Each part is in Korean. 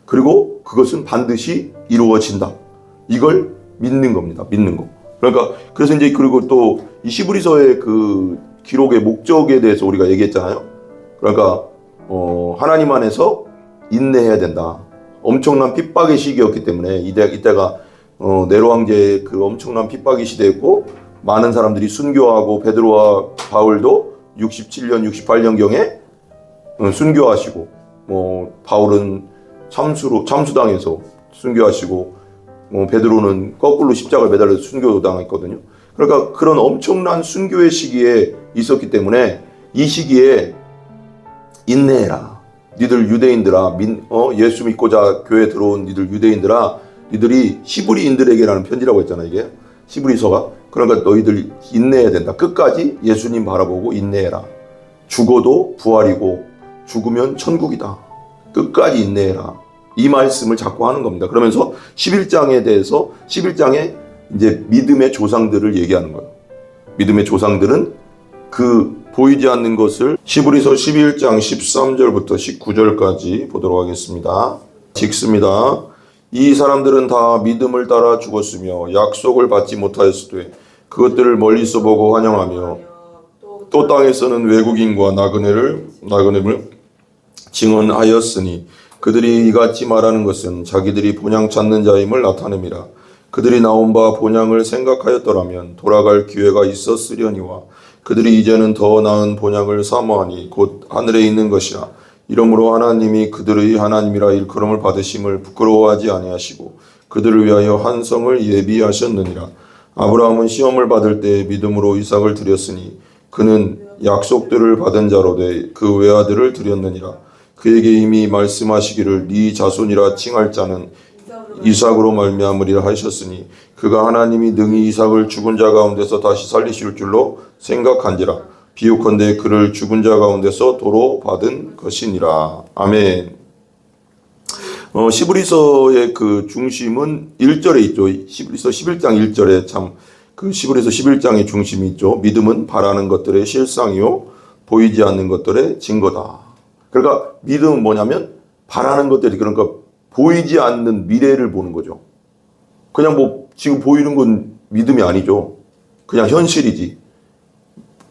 그리고 그것은 반드시 이루어진다. 이걸 믿는 겁니다. 믿는 거. 그러니까 그래서 이제 그리고 또 이 히브리서의 그 기록의 목적에 대해서 우리가 얘기했잖아요. 그러니까 하나님 안에서 인내해야 된다. 엄청난 핍박의 시기였기 때문에 이때가 네로 황제의 그 엄청난 핍박의 시대였고, 많은 사람들이 순교하고 베드로와 바울도 67년, 68년경에 순교하시고, 바울은 참수당해서 순교하시고, 베드로는 거꾸로 십자가에 매달려서 순교당했거든요. 그러니까 그런 엄청난 순교의 시기에 있었기 때문에 이 시기에 인내해라. 니들 유대인들아, 예수 믿고자 교회에 들어온 니들 유대인들아, 니들이 히브리인들에게라는 편지라고 했잖아요, 이게. 히브리서가. 그러니까 너희들 인내해야 된다. 끝까지 예수님 바라보고 인내해라. 죽어도 부활이고 죽으면 천국이다. 끝까지 인내해라. 이 말씀을 자꾸 하는 겁니다. 그러면서 11장에 대해서 11장에 이제 믿음의 조상들을 얘기하는 거예요. 믿음의 조상들은 그 보이지 않는 것을 히브리서 11장 13절부터 19절까지 보도록 하겠습니다. 읽습니다. 이 사람들은 다 믿음을 따라 죽었으며 약속을 받지 못하였으되 그것들을 멀리서 보고 환영하며 또 땅에서는 외국인과 나그네를 증언하였으니 그들이 이같이 말하는 것은 자기들이 본향 찾는 자임을 나타냄이라. 그들이 나온 바 본향을 생각하였더라면 돌아갈 기회가 있었으려니와 그들이 이제는 더 나은 본향을 사모하니 곧 하늘에 있는 것이라. 이러므로 하나님이 그들의 하나님이라 일컬음을 받으심을 부끄러워하지 아니하시고 그들을 위하여 한 성을 예비하셨느니라. 아브라함은 시험을 받을 때 믿음으로 이삭을 드렸으니 그는 약속들을 받은 자로 돼 그 외아들을 드렸느니라. 그에게 이미 말씀하시기를 네 자손이라 칭할 자는 이삭으로 말미암으리라 하셨으니 그가 하나님이 능히 이삭을 죽은 자 가운데서 다시 살리실 줄로 생각한지라. 비유컨대 그를 죽은 자 가운데서 도로 받은 것이니라. 아멘. 히브리서의 그 중심은 1절에 있죠. 히브리서 11장 1절에 참 그 히브리서 11장의 중심이 있죠. 믿음은 바라는 것들의 실상이요 보이지 않는 것들의 증거다. 그러니까 믿음은 뭐냐면 바라는 것들이, 그러니까 보이지 않는 미래를 보는 거죠. 그냥 지금 보이는 건 믿음이 아니죠. 그냥 현실이지.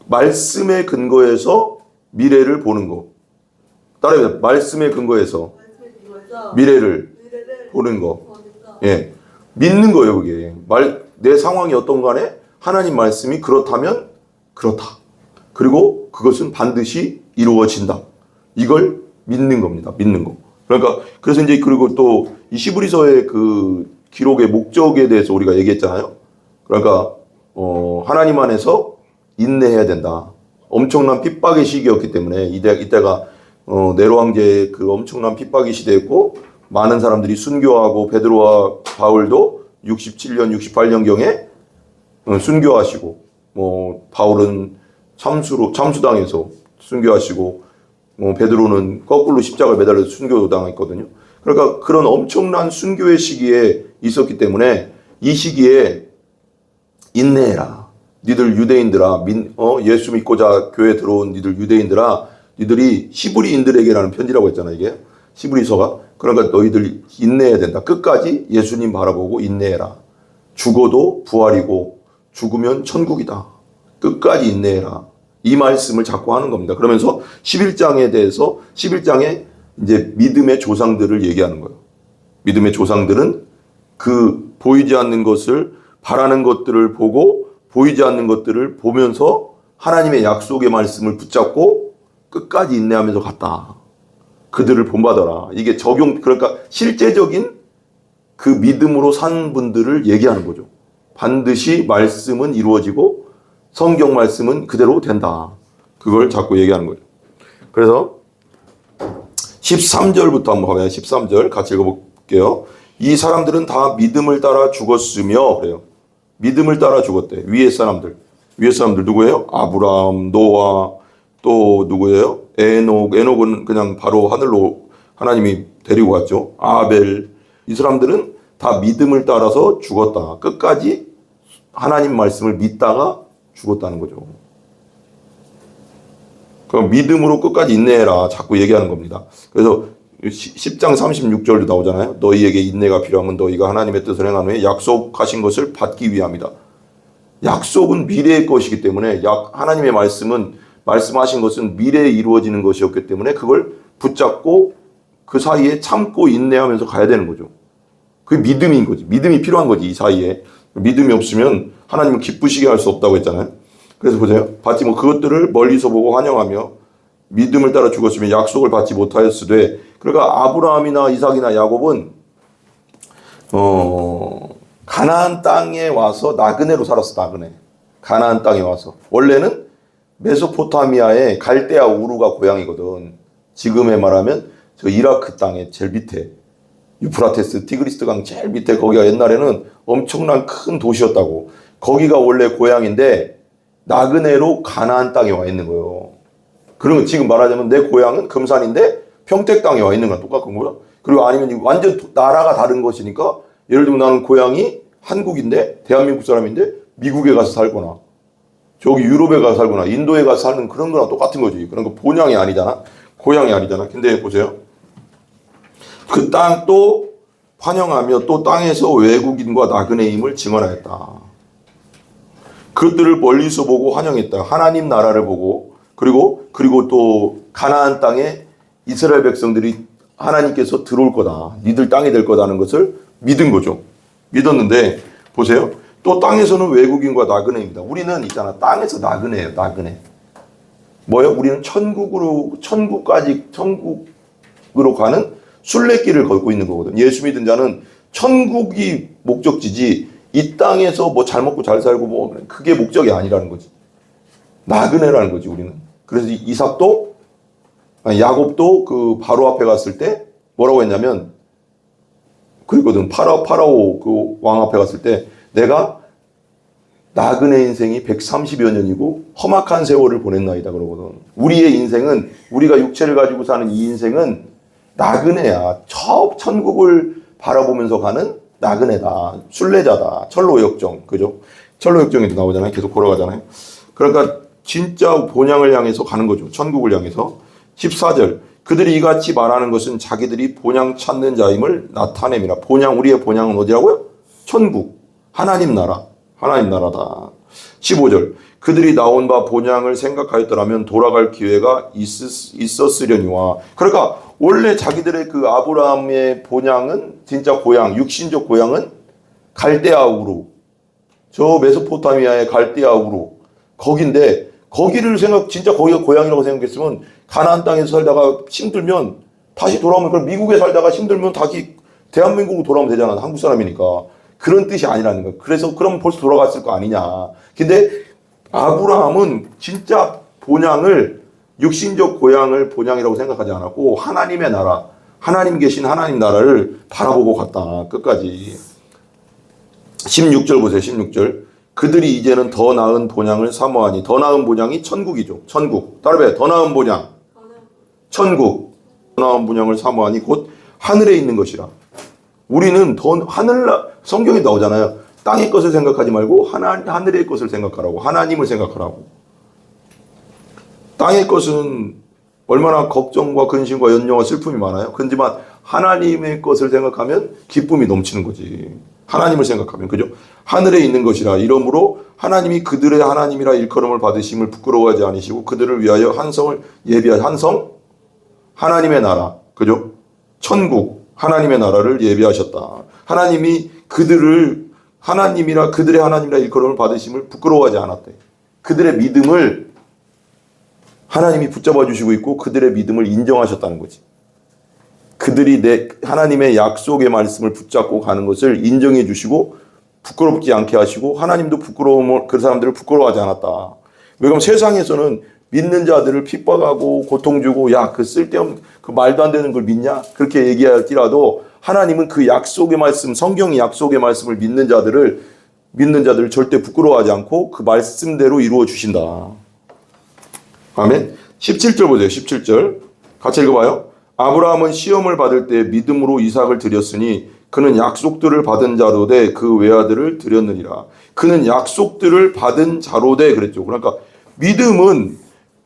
말씀에 근거해서 미래를 보는 거. 따라해요. 말씀에 근거해서 미래를 보는 거. 예. 믿는 거예요, 그게. 내 상황이 어떤 간에 하나님 말씀이 그렇다면 그렇다. 그리고 그것은 반드시 이루어진다. 이걸 믿는 겁니다. 믿는 거. 그러니까 그래서 이제 그리고 또 이 히브리서의 그 기록의 목적에 대해서 우리가 얘기했잖아요. 그러니까 하나님 안에서 인내해야 된다. 엄청난 핍박의 시기였기 때문에 이때가 네로 황제의 그 엄청난 핍박의 시대였고, 많은 사람들이 순교하고 베드로와 바울도 67년, 68년경에 순교하시고, 바울은 참수당해서 순교하시고, 베드로는 거꾸로 십자가에 매달려서 순교당했거든요. 그러니까 그런 엄청난 순교의 시기에 있었기 때문에 이 시기에 인내해라. 니들 유대인들아, 예수 믿고자 교회에 들어온 니들 유대인들아, 니들이 히브리인들에게라는 편지라고 했잖아요, 이게. 히브리서가. 그러니까 너희들 인내해야 된다. 끝까지 예수님 바라보고 인내해라. 죽어도 부활이고 죽으면 천국이다. 끝까지 인내해라. 이 말씀을 자꾸 하는 겁니다. 그러면서 11장에 대해서 11장에 이제 믿음의 조상들을 얘기하는 거예요. 믿음의 조상들은 그 보이지 않는 것을 바라는 것들을 보고 보이지 않는 것들을 보면서 하나님의 약속의 말씀을 붙잡고 끝까지 인내하면서 갔다. 그들을 본받아라. 이게 그러니까 실제적인 그 믿음으로 산 분들을 얘기하는 거죠. 반드시 말씀은 이루어지고 성경 말씀은 그대로 된다. 그걸 자꾸 얘기하는 거예요. 그래서 13절부터 한번 봐봐요. 13절 같이 읽어볼게요. 이 사람들은 다 믿음을 따라 죽었으며, 그래요. 믿음을 따라 죽었대. 위에 사람들 누구예요? 아브라함, 노아, 또 누구예요? 에녹은 그냥 바로 하늘로 하나님이 데리고 갔죠. 아벨. 이 사람들은 다 믿음을 따라서 죽었다. 끝까지 하나님 말씀을 믿다가 죽었다는 거죠. 그럼 믿음으로 끝까지 인내해라. 자꾸 얘기하는 겁니다. 그래서 10장 36절도 나오잖아요. 너희에게 인내가 필요하면 너희가 하나님의 뜻을 행한 후에 약속하신 것을 받기 위함이다. 약속은 미래의 것이기 때문에 하나님의 말씀하신 것은 미래에 이루어지는 것이었기 때문에 그걸 붙잡고 그 사이에 참고 인내하면서 가야 되는 거죠. 그게 믿음인 거지. 믿음이 필요한 거지. 이 사이에. 믿음이 없으면 하나님을 기쁘시게 할 수 없다고 했잖아요. 그래서 보세요. 그것들을 멀리서 보고 환영하며 믿음을 따라 죽었으면 약속을 받지 못하였으되, 그러니까 아브라함이나 이삭이나 야곱은 가나안 땅에 와서 나그네로 살았어. 나그네. 가나안 땅에 와서. 원래는 메소포타미아의 갈대아 우루가 고향이거든. 지금에 말하면 저 이라크 땅의 제일 밑에, 유프라테스 티그리스 강 제일 밑에, 거기가 옛날에는 엄청난 큰 도시였다고. 거기가 원래 고향인데 나그네로 가나안 땅에 와 있는 거예요. 그러면 지금 말하자면 내 고향은 금산인데 평택 땅에 와 있는 거랑 똑같은 거야. 그리고 아니면 완전 나라가 다른 것이니까, 예를 들면 나는 고향이 한국인데 대한민국 사람인데 미국에 가서 살거나 저기 유럽에 가서 살거나 인도에 가서 사는 그런 거랑 똑같은 거지. 그런 거 본향이 아니잖아. 고향이 아니잖아. 근데 보세요. 그 땅 또 환영하며 또 땅에서 외국인과 나그네임을 증언하였다. 그것들을 멀리서 보고 환영했다. 하나님 나라를 보고, 그리고 또 가나안 땅에 이스라엘 백성들이 하나님께서 들어올 거다. 니들 땅이 될 거다는 것을 믿은 거죠. 믿었는데 보세요. 또 땅에서는 외국인과 나그네입니다. 우리는 있잖아. 땅에서 나그네예요. 나그네. 뭐예요? 우리는 천국으로 가는 순례길을 걷고 있는 거거든. 예수 믿은 자는 천국이 목적지지 이 땅에서 뭐 잘 먹고 잘 살고 뭐 그게 목적이 아니라는 거지. 나그네라는 거지 우리는. 그래서 야곱도 그 바로 앞에 갔을 때 뭐라고 했냐면, 그랬거든. 파라오 그 왕 앞에 갔을 때 내가 나그네 인생이 130여 년이고 험악한 세월을 보냈나이다 그러거든. 우리의 인생은, 우리가 육체를 가지고 사는 이 인생은 나그네야. 저 천국을 바라보면서 가는 나그네다. 순례자다. 철로역정. 그죠? 철로역정에도 나오잖아요. 계속 걸어가잖아요. 그러니까 진짜 본향을 향해서 가는 거죠. 천국을 향해서. 14절. 그들이 이같이 말하는 것은 자기들이 본향 찾는 자임을 나타냅니다. 우리의 본향은 어디라고요? 천국. 하나님 나라. 하나님 나라다. 15절. 그들이 나온 바 본향을 생각하였더라면 돌아갈 기회가 있었으려니와. 그러니까 원래 자기들의 그 아브라함의 본향은, 진짜 고향, 육신적 고향은 갈대아 우루. 저 메소포타미아의 갈대아 우루. 거긴데, 진짜 거기가 고향이라고 생각했으면 가나안 땅에서 살다가 힘들면 다시 돌아오면, 그럼 미국에 살다가 힘들면 다시 대한민국으로 돌아오면 되잖아. 한국 사람이니까. 그런 뜻이 아니라는 거야. 그래서 그럼 벌써 돌아갔을 거 아니냐. 근데 아브라함은 진짜 본향을, 육신적 고향을 본향이라고 생각하지 않았고 하나님의 나라, 하나님 계신 하나님 나라를 바라보고 갔다. 끝까지. 16절 보세요. 16절. 그들이 이제는 더 나은 본향을 사모하니. 더 나은 본향이 천국이죠. 천국. 따라해. 더 나은 본향. 천국. 더 나은 본향을 사모하니 곧 하늘에 있는 것이라. 우리는 성경에 나오잖아요. 땅의 것을 생각하지 말고 하늘의 것을 생각하라고. 하나님을 생각하라고. 땅의 것은 얼마나 걱정과 근심과 연려와 슬픔이 많아요. 그렇지만 하나님의 것을 생각하면 기쁨이 넘치는 거지. 하나님을 생각하면. 그죠? 하늘에 있는 것이라. 이러므로 하나님이 그들의 하나님이라 일컬음을 받으심을 부끄러워하지 않으시고 그들을 위하여 한성을 한성? 하나님의 나라. 그죠? 천국. 하나님의 나라를 예비하셨다. 하나님이 그들의 하나님이라 일컬음을 받으심을 부끄러워하지 않았대. 그들의 믿음을 하나님이 붙잡아 주시고 있고 그들의 믿음을 인정하셨다는 거지. 그들이 하나님의 약속의 말씀을 붙잡고 가는 것을 인정해 주시고 부끄럽지 않게 하시고, 하나님도 그 사람들을 부끄러워하지 않았다. 왜 그러면 세상에서는 믿는 자들을 핍박하고 고통 주고, 야, 그 쓸데없는, 그 말도 안 되는 걸 믿냐? 그렇게 얘기할지라도 하나님은 그 약속의 말씀, 성경의 약속의 말씀을 믿는 자들을 절대 부끄러워하지 않고 그 말씀대로 이루어 주신다. 아멘. 17절 보세요. 17절. 같이 읽어봐요. 아브라함은 시험을 받을 때 믿음으로 이삭을 드렸으니 그는 약속들을 받은 자로되 그 외아들을 드렸느니라. 그는 약속들을 받은 자로되 그랬죠. 그러니까 믿음은,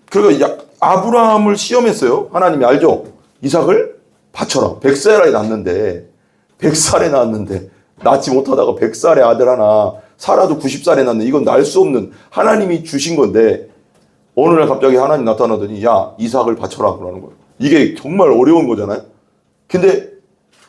그러니까 아브라함을 시험했어요. 하나님이 알죠? 이삭을 바쳐라. 100살에 낳았는데 낳지 못하다가 100살의 아들 하나 살아도 90살에 낳는 이건 날 수 없는 하나님이 주신 건데 어느 날 갑자기 하나님 나타나더니 야 이삭을 바쳐라 그러는 거예요. 이게 정말 어려운 거잖아요. 근데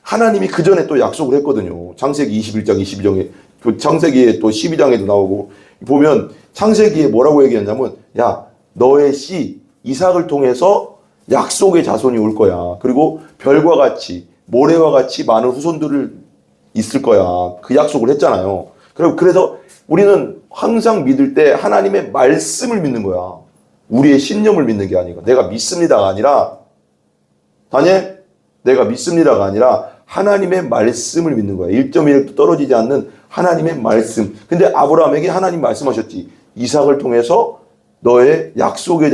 하나님이 그 전에 또 약속을 했거든요. 창세기 21장 22장에 또 창세기에 또 12장에도 나오고 보면 창세기에 뭐라고 얘기했냐면 야 너의 씨 이삭을 통해서 약속의 자손이 올 거야. 그리고 별과 같이 모래와 같이 많은 후손들을 있을 거야. 그 약속을 했잖아요. 그래서 우리는 항상 믿을 때 하나님의 말씀을 믿는 거야. 우리의 신념을 믿는 게 아니고 내가 믿습니다가 아니라 다니엘 내가 믿습니다가 아니라 하나님의 말씀을 믿는 거야. 1.1도 떨어지지 않는 하나님의 말씀. 근데 아브라함에게 하나님 말씀하셨지. 이삭을 통해서 너의 약속의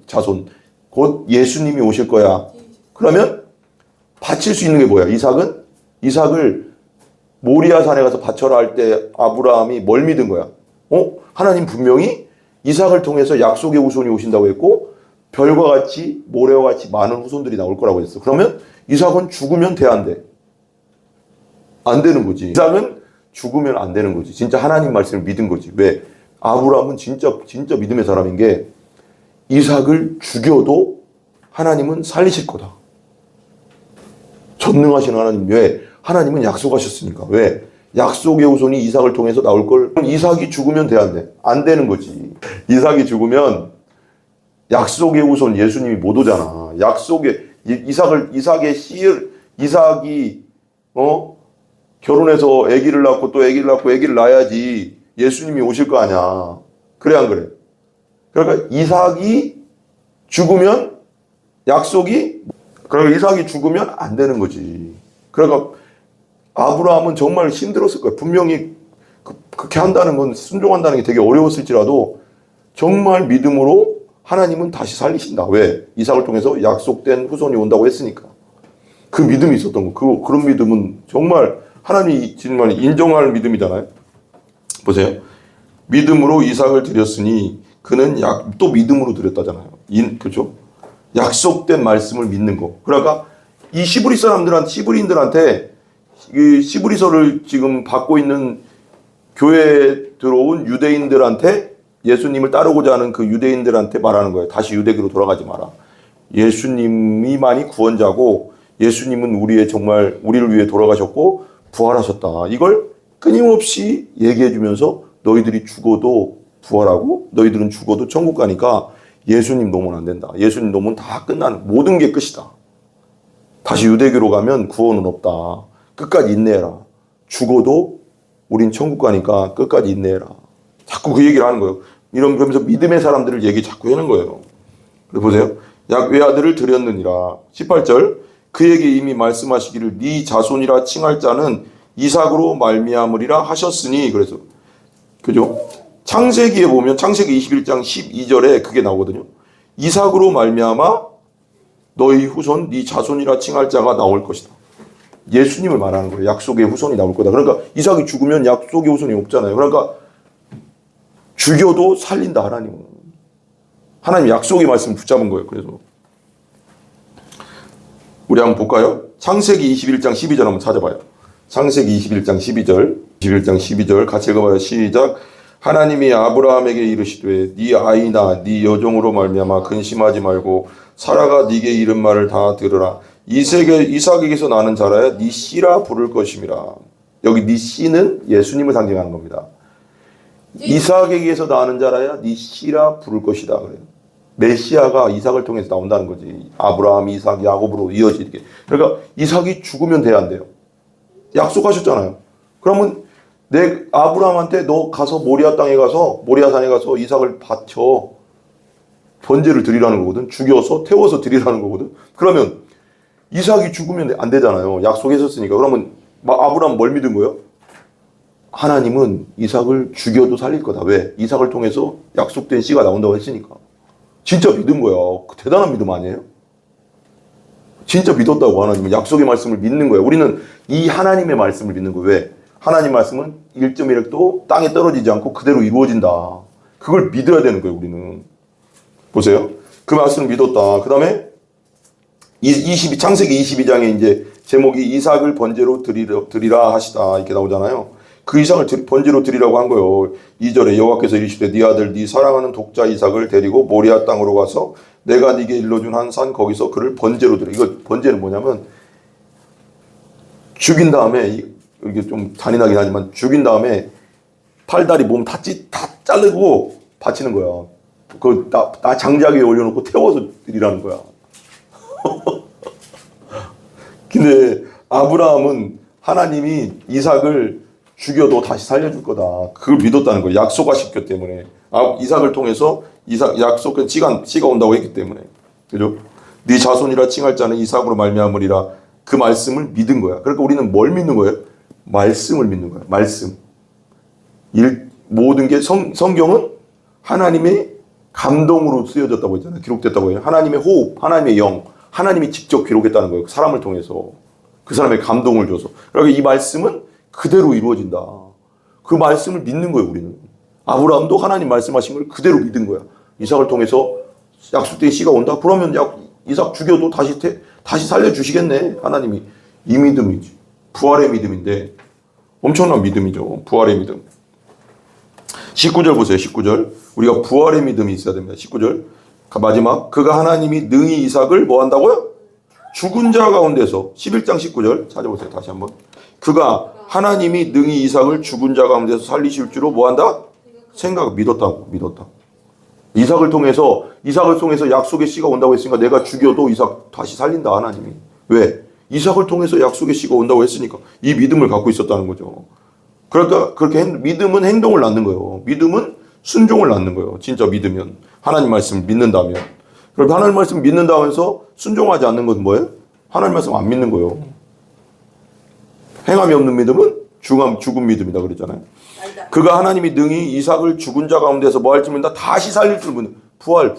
자손 곧 예수님이 오실 거야. 그러면 바칠 수 있는 게 뭐야? 이삭을 모리아 산에 가서 바쳐라 할 때 아브라함이 뭘 믿은 거야? 하나님 분명히 이삭을 통해서 약속의 후손이 오신다고 했고 별과 같이 모래와 같이 많은 후손들이 나올 거라고 했어. 그러면 이삭은 죽으면 돼, 안 돼? 안 되는 거지. 이삭은 죽으면 안 되는 거지. 진짜 하나님 말씀을 믿은 거지. 왜? 아브라함은 진짜 믿음의 사람인 게 이삭을 죽여도 하나님은 살리실 거다. 전능하신 하나님. 왜? 하나님은 약속하셨으니까. 왜? 약속의 후손이 이삭을 통해서 나올 걸. 이삭이 죽으면 돼, 안 돼? 안 되는 거지. 이삭이 죽으면 약속의 후손 예수님이 못 오잖아. 이삭이 결혼해서 아기를 낳고 또 아기를 낳고 아기를 낳아야지 예수님이 오실 거 아니야. 그래 안 그래? 그러니까 이삭이 죽으면 이삭이 죽으면 안 되는 거지. 그러니까 아브라함은 정말 힘들었을 거야. 분명히 그렇게 한다는 건 순종한다는 게 되게 어려웠을지라도 정말 믿음으로 하나님은 다시 살리신다. 왜? 이삭을 통해서 약속된 후손이 온다고 했으니까. 그 믿음이 있었던 거. 그런 믿음은 정말 하나님이 정말 인정할 믿음이잖아요. 보세요. 믿음으로 이삭을 드렸으니 그는 또 믿음으로 드렸다잖아요. 그렇죠? 약속된 말씀을 믿는 거. 그러니까 이 시브리인들한테 이 시브리서를 지금 받고 있는 교회에 들어온 유대인들한테 예수님을 따르고자 하는 그 유대인들한테 말하는 거예요. 다시 유대교로 돌아가지 마라. 예수님이만이 구원자고 예수님은 우리를 위해 돌아가셨고 부활하셨다. 이걸 끊임없이 얘기해 주면서 너희들이 죽어도 부활하고 너희들은 죽어도 천국 가니까 예수님 놓으면 안 된다. 예수님 놓으면 다 끝나는 모든 게 끝이다. 다시 유대교로 가면 구원은 없다. 끝까지 인내해라. 죽어도 우린 천국 가니까 끝까지 인내해라. 자꾸 그 얘기를 하는 거예요. 그러면서 믿음의 사람들을 얘기 자꾸 하는 거예요. 보세요. 외아들을 드렸느니라. 18절 그에게 이미 말씀하시기를 네 자손이라 칭할 자는 이삭으로 말미암으리라 하셨으니 그래서 그죠? 창세기에 보면 창세기 21장 12절에 그게 나오거든요. 이삭으로 말미암아 너희 후손 네 자손이라 칭할 자가 나올 것이다. 예수님을 말하는 거예요. 약속의 후손이 나올 거다. 그러니까 이삭이 죽으면 약속의 후손이 없잖아요. 그러니까 죽여도 살린다 하나님은. 하나님 약속의 말씀을 붙잡은 거예요. 그래서 우리 한번 볼까요? 창세기 21장 12절 한번 찾아봐요. 창세기 21장 12절 같이 읽어봐요. 시작. 하나님이 아브라함에게 이르시되 네 아이나 네 여종으로 말미암아 근심하지 말고 사라가 네게 이른 말을 다 들으라. 이삭에게서 나는 자라야 네 씨라 부를 것임이라. 여기 네 씨는 예수님을 상징하는 겁니다. 이삭에게서 나는 자라야 네 씨라 부를 것이다. 그래요. 메시아가 이삭을 통해서 나온다는 거지. 아브라함, 이삭, 야곱으로 이어지게. 그러니까 이삭이 죽으면 돼야 안 돼요. 약속하셨잖아요. 그러면 아브라함한테 너 가서 모리아 산에 가서 이삭을 바쳐 번제를 드리라는 거거든. 죽여서 태워서 드리라는 거거든. 그러면 이삭이 죽으면 안 되잖아요. 약속했었으니까. 그러면 아브라함 뭘 믿은 거예요? 하나님은 이삭을 죽여도 살릴 거다. 왜? 이삭을 통해서 약속된 씨가 나온다고 했으니까. 진짜 믿은 거야. 대단한 믿음 아니에요? 진짜 믿었다고. 하나님은 약속의 말씀을 믿는 거예요. 우리는 이 하나님의 말씀을 믿는 거예요. 왜? 하나님 말씀은 1.1획도 땅에 떨어지지 않고 그대로 이루어진다. 그걸 믿어야 되는 거예요. 우리는. 보세요. 그 말씀을 믿었다. 그 다음에 창세기 22장에 이제 제목이 이삭을 번제로 드리라 하시다 이렇게 나오잖아요. 그 이삭을 번제로 드리라고 한 거예요. 2절에 여호와께서 이르시되 네 아들 네 사랑하는 독자 이삭을 데리고 모리아 땅으로 가서 내가 네게 일러준 한 산 거기서 그를 번제로 드려. 이거 번제는 뭐냐면 죽인 다음에 이게 좀 잔인하긴 하지만 죽인 다음에 팔다리 몸 다 자르고 바치는 거야. 그 나 장작 위에 올려놓고 태워서 드리라는 거야. 근데 아브라함은 하나님이 이삭을 죽여도 다시 살려줄 거다. 그걸 믿었다는 거예요. 약속하셨기 때문에. 이삭을 통해서 약속은 씨가 온다고 했기 때문에. 그죠? 네 자손이라 칭할 자는 이삭으로 말미암으리라. 그 말씀을 믿은 거야. 그러니까 우리는 뭘 믿는 거예요? 말씀을 믿는 거야. 말씀. 모든 게 성경은 하나님의 감동으로 쓰여졌다고 했잖아요. 기록됐다고 해요. 하나님의 호흡, 하나님의 영, 하나님이 직접 기록했다는 거예요. 그 사람을 통해서. 그 사람의 감동을 줘서. 그러니까 이 말씀은 그대로 이루어진다. 그 말씀을 믿는 거예요, 우리는. 아브라함도 하나님 말씀하신 걸 그대로 믿은 거야. 이삭을 통해서 약속된 씨가 온다? 그러면 이삭 죽여도 다시 살려주시겠네. 하나님이. 이 믿음이지. 부활의 믿음인데 엄청난 믿음이죠. 부활의 믿음. 19절 보세요. 19절. 우리가 부활의 믿음이 있어야 됩니다. 19절. 마지막. 그가 하나님이 능히 이삭을 뭐 한다고요? 죽은 자 가운데서. 11장 19절 찾아보세요. 다시 한번. 그가 하나님이 능히 이삭을 죽은 자 가운데서 살리실 줄로 뭐 한다? 믿었다. 이삭을 통해서 약속의 씨가 온다고 했으니까 내가 죽여도 이삭 다시 살린다. 하나님이. 왜? 이삭을 통해서 약속의 씨가 온다고 했으니까 이 믿음을 갖고 있었다는 거죠. 그러니까 그렇게 믿음은 행동을 낳는 거예요. 믿음은 순종을 낳는 거예요. 진짜 믿으면. 하나님 말씀을 믿는다면. 그럼 하나님 말씀 믿는다 하면서 순종하지 않는 것은 뭐예요? 하나님 말씀 안 믿는 거예요. 행함이 없는 믿음은 죽은 믿음이다 그랬잖아요. 그가 하나님이 능히 이삭을 죽은 자 가운데서 뭐 할지 믿는다. 다시 살릴 줄 믿는. 부활.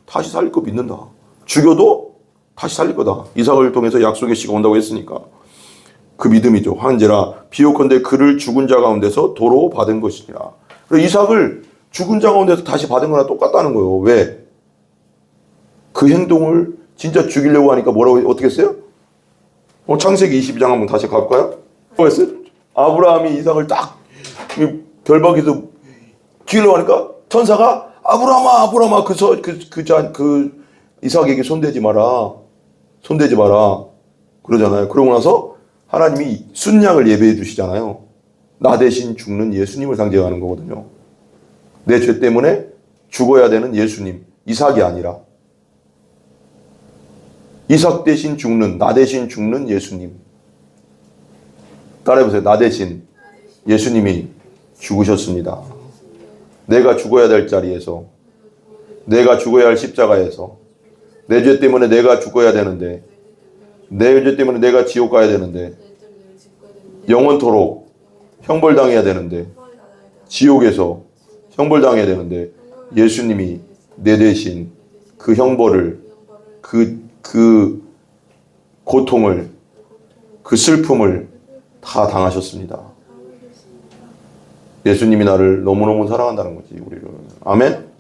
다시 살릴 거 믿는다. 죽여도 다시 살릴 거다. 이삭을 통해서 약속의 씨가 온다고 했으니까. 그 믿음이죠. 한제라 비오컨대 그를 죽은 자 가운데서 도로 받은 것이니라. 이삭을 죽은 자 가운데서 다시 받은 거나 똑같다는 거예요. 왜? 그 행동을 진짜 죽이려고 하니까 어떻게 했어요? 창세기 22장 한번 다시 가볼까요? 뭐 했어요? 아브라함이 이삭을 딱 별박에서 죽이려고 하니까 천사가 아브라함아 그 이삭에게 손대지 마라 그러잖아요. 그러고 나서 하나님이 순양을 예배해 주시잖아요. 나 대신 죽는 예수님을 상징하는 거거든요. 내 죄 때문에 죽어야 되는 예수님, 이삭이 아니라 이삭 대신 죽는, 나 대신 죽는 예수님. 따라해보세요. 나 대신 예수님이 죽으셨습니다. 내가 죽어야 될 자리에서, 내가 죽어야 할 십자가에서, 내 죄 때문에 내가 죽어야 되는데, 내 죄 때문에 내가 지옥 가야 되는데, 영원토록 형벌당해야 되는데, 지옥에서 형벌당해야 되는데, 예수님이 내 대신 그 형벌을, 그 고통을, 그 슬픔을 다 당하셨습니다. 예수님이 나를 너무너무 사랑한다는 거지, 우리를. 아멘?